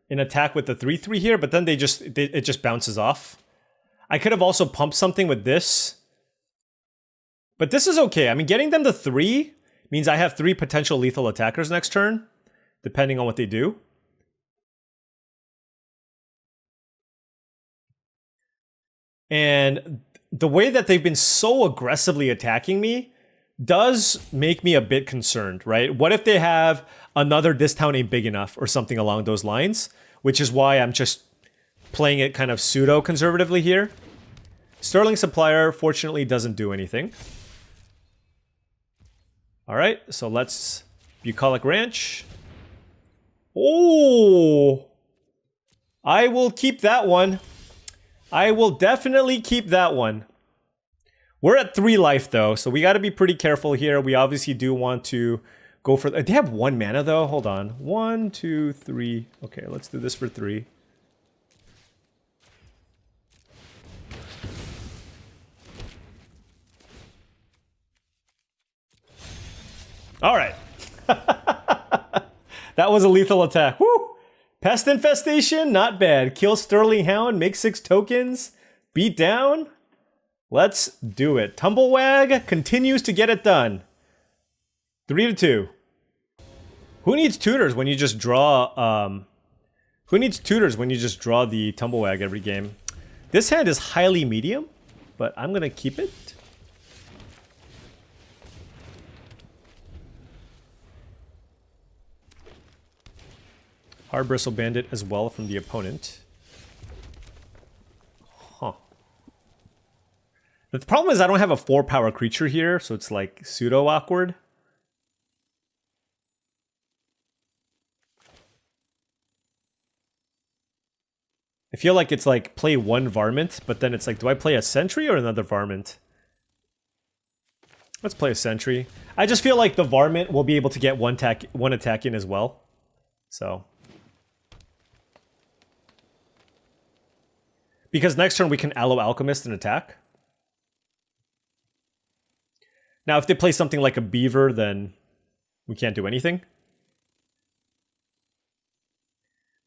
in attack with the 3-3 here, but then it just bounces off. I could have also pumped something with this. But this is okay. I mean, getting them to 3 means I have 3 potential lethal attackers next turn, depending on what they do. And the way that they've been so aggressively attacking me does make me a bit concerned, right? What if they have another this town ain't big enough or something along those lines, which is why I'm just playing it kind of pseudo-conservatively here. Sterling Supplier, fortunately, doesn't do anything. All right, so let's Bucolic Ranch. Oh! I will keep that one. I will definitely keep that one. We're at 3 life, though, so we got to be pretty careful here. We obviously do want to go for... They have 1 mana, though. Hold on. 1, 2, 3. Okay, let's do this for 3. All right. That was a lethal attack. Woo! Pest Infestation, not bad. Kill Sterling Hound, make 6 tokens, beat down. Let's do it. Tumblewagg continues to get it done. 3-2. Who needs tutors when you just draw, who needs tutors when you just draw the Tumblewagg every game? This hand is highly medium, but I'm gonna keep it. Hard Bristle Bandit as well from the opponent. Huh. The problem is I don't have a 4-power creature here, so it's like pseudo awkward. I feel like it's like play 1 varmint, but then it's like, do I play a sentry or another varmint? Let's play a sentry. I just feel like the varmint will be able to get one attack in as well. So. Because next turn we can Aloe Alchemist and attack. Now, if they play something like a Beaver, then we can't do anything.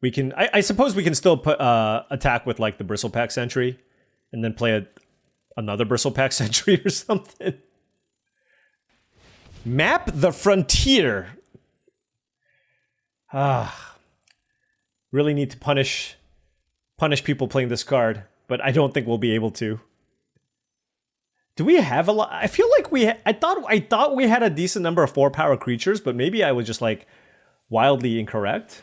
We can, I suppose we can still put attack with like the Bristlepack Sentry, and then play another Bristlepack Sentry or something. Map the Frontier. Really need to punish people playing this card, but I don't think we'll be able to. Do we have a lot? I feel like I thought we had a decent number of 4-power creatures, but maybe I was just like wildly incorrect.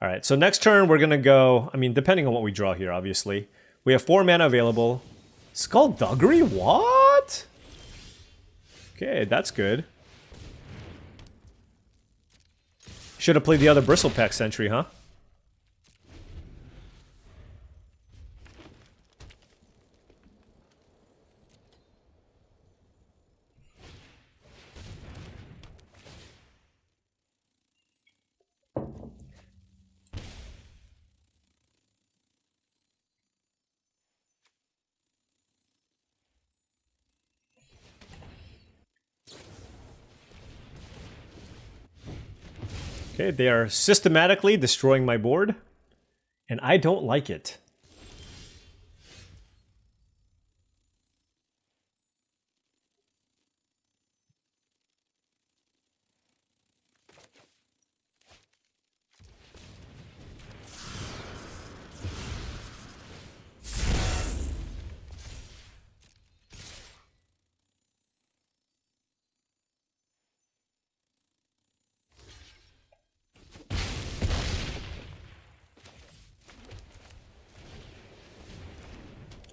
All right, so next turn we're gonna go, I mean, depending on what we draw here, obviously. We have 4 mana available. Skullduggery? What? Okay, that's good. Should have played the other Bristlepack Sentry, huh? Okay, they are systematically destroying my board, and I don't like it.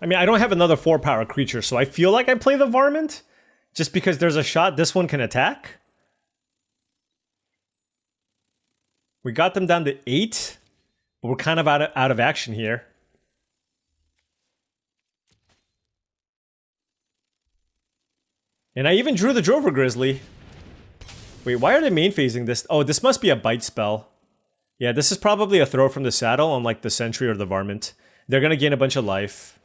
I mean, I don't have another 4-power creature, so I feel like I play the Varmint. Just because there's a shot this one can attack. We got them down to 8, but we're kind of out of action here. And I even drew the Drover Grizzly. Wait, why are they main phasing this? Oh, this must be a bite spell. Yeah, this is probably a throw from the saddle on like the Sentry or the Varmint. They're gonna gain a bunch of life.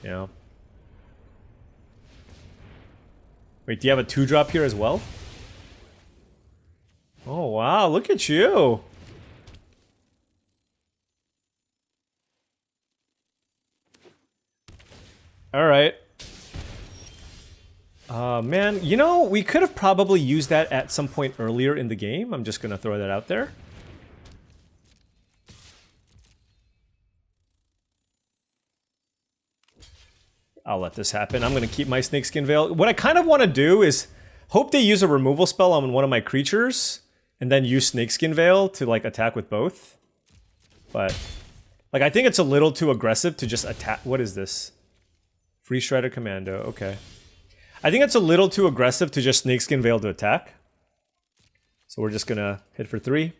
Yeah. Wait, do you have a 2-drop here as well? Oh, wow, look at you. All right. Man, you know, we could have probably used that at some point earlier in the game. I'm just gonna throw that out there. I'll let this happen. I'm going to keep my Snakeskin Veil. What I kind of want to do is hope they use a removal spell on one of my creatures and then use Snakeskin Veil to like attack with both. But like I think it's a little too aggressive to just attack. What is this? Free Strider Commando. Okay. I think it's a little too aggressive to just Snakeskin Veil to attack. So we're just going to hit for 3.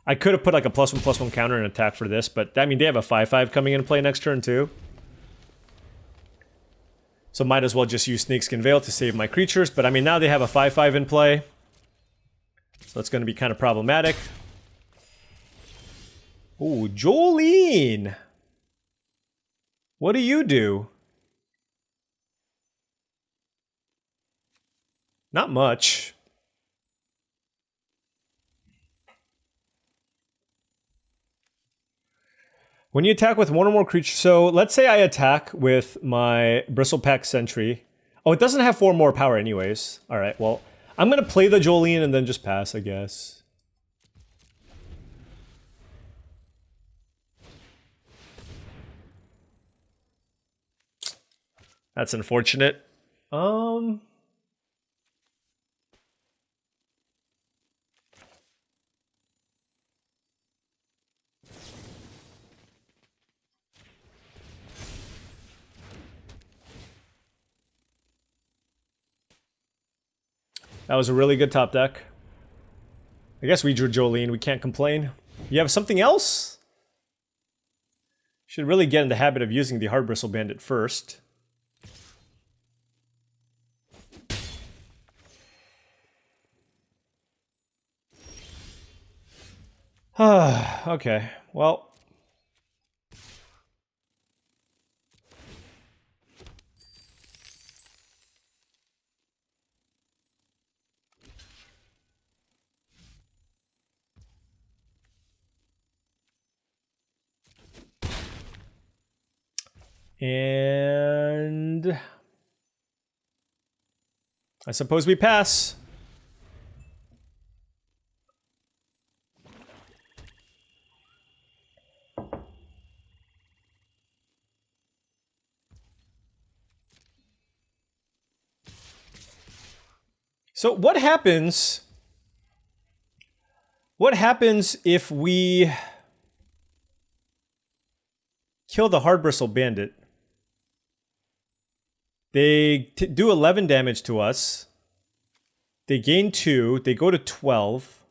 I could have put like a +1/+1 counter and attack for this, but I mean they have a 5/5 coming into play next turn too. So might as well just use Snakeskin Veil to save my creatures. But I mean, now they have a 5/5 in play. So it's going to be kind of problematic. Ooh, Jolene! What do you do? Not much. When you attack with one or more creatures, so let's say I attack with my Bristlepack Sentry. Oh, it doesn't have 4 more power anyways. All right, well, I'm going to play the Jolene and then just pass, I guess. That's unfortunate. That was a really good top deck. I guess we drew Jolene. We can't complain. You have something else? Should really get in the habit of using the Hard Bristle Bandit first. Okay, well. And I suppose we pass. So what happens? What happens if we kill the Hard Bristle Bandit? They do 11 damage to us. They gain 2. They go to 12.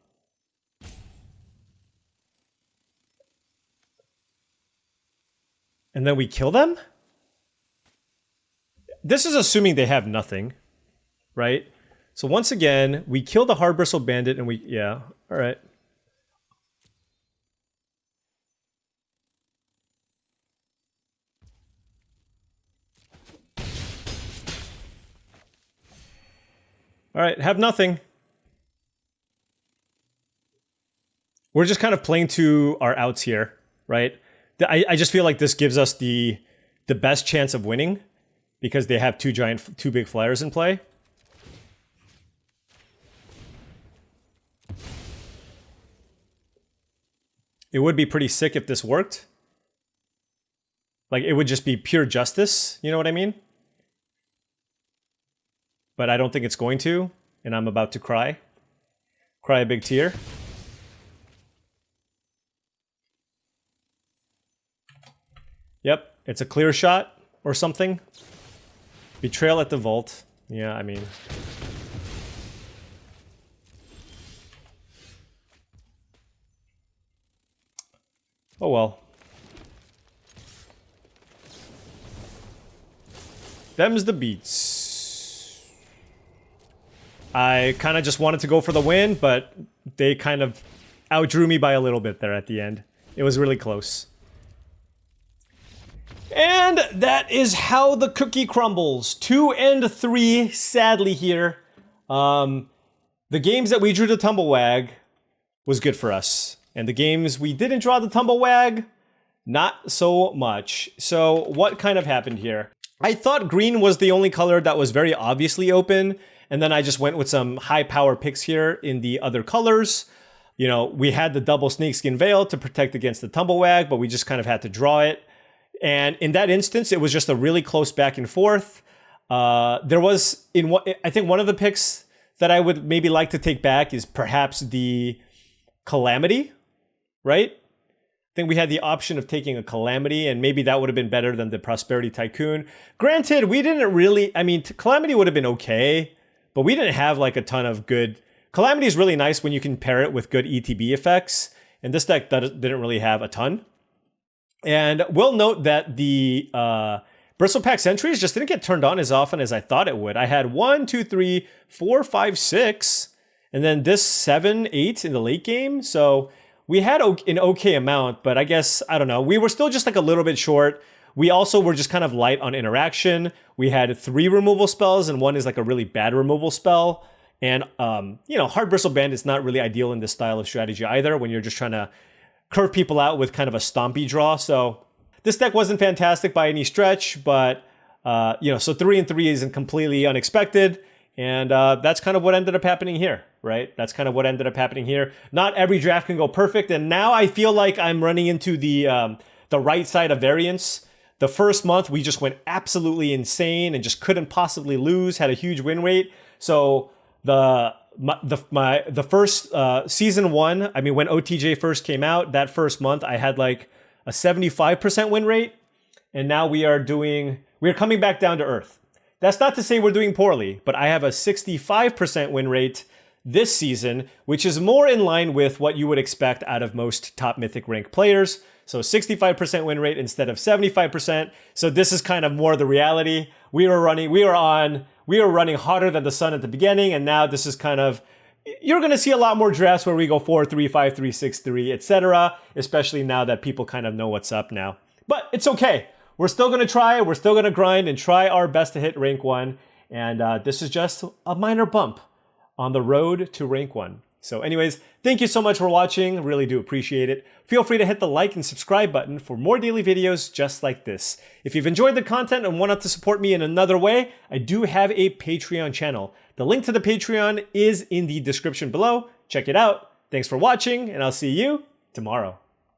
And then we kill them? This is assuming they have nothing, right? So once again, we kill the Hard Bristle Bandit and we... Yeah, all right. All right, have nothing. We're just kind of playing to our outs here, right? I just feel like this gives us the best chance of winning because they have two big flyers in play. It would be pretty sick if this worked. Like, it would just be pure justice, you know what I mean? But I don't think it's going to, and I'm about to cry. Cry a big tear. Yep, it's a clear shot or something. Betrayal at the vault. Yeah, I mean... Oh well. Them's the beats. I kind of just wanted to go for the win, but they kind of outdrew me by a little bit there at the end. It was really close. And that is how the cookie crumbles. 2 and 3, sadly here. The games that we drew the Tumblewagg was good for us. And the games we didn't draw the Tumblewagg, not so much. So what kind of happened here? I thought green was the only color that was very obviously open. And then I just went with some high power picks here in the other colors. You know, we had the double Snakeskin Veil to protect against the Tumblewagg, but we just kind of had to draw it. And in that instance, it was just a really close back and forth. There was, I think one of the picks that I would maybe like to take back is perhaps the Calamity, right? I think we had the option of taking a Calamity, and maybe that would have been better than the Prosperity Tycoon. Granted, we didn't really, I mean, Calamity would have been okay, but we didn't have like a ton of good... Calamity is really nice when you can pair it with good ETB effects, and this deck didn't really have a ton. And we'll note that the Bristlepack Sentries just didn't get turned on as often as I thought it would. I had 1, 2, 3, 4, 5, 6, and then this 7, 8 in the late game. So we had an okay amount, but I guess, I don't know. We were still just like a little bit short. We also were just kind of light on interaction. We had 3 removal spells, and 1 is like a really bad removal spell. And, you know, Hard Bristle Bandit's not really ideal in this style of strategy either when you're just trying to curve people out with kind of a stompy draw. So this deck wasn't fantastic by any stretch, but, you know, so 3 and 3 isn't completely unexpected. And that's kind of what ended up happening here, right? That's kind of what ended up happening here. Not every draft can go perfect. And now I feel like I'm running into the right side of variance. The first month, we just went absolutely insane and just couldn't possibly lose, had a huge win rate. So the first season 1, I mean, when OTJ first came out, that first month, I had like a 75% win rate. And now we're coming back down to earth. That's not to say we're doing poorly, but I have a 65% win rate this season, which is more in line with what you would expect out of most top Mythic rank players. So 65% win rate instead of 75%. So this is kind of more the reality. We were running hotter than the sun at the beginning, and now this is kind of you're going to see a lot more drafts where we go 4-3, 5-3, 6-3, etc. Especially now that people kind of know what's up now. But it's okay. We're still going to try. We're still going to grind and try our best to hit rank 1. And this is just a minor bump on the road to rank 1. So anyways, thank you so much for watching. Really do appreciate it. Feel free to hit the like and subscribe button for more daily videos just like this. If you've enjoyed the content and wanted to support me in another way, I do have a Patreon channel. The link to the Patreon is in the description below. Check it out. Thanks for watching, and I'll see you tomorrow.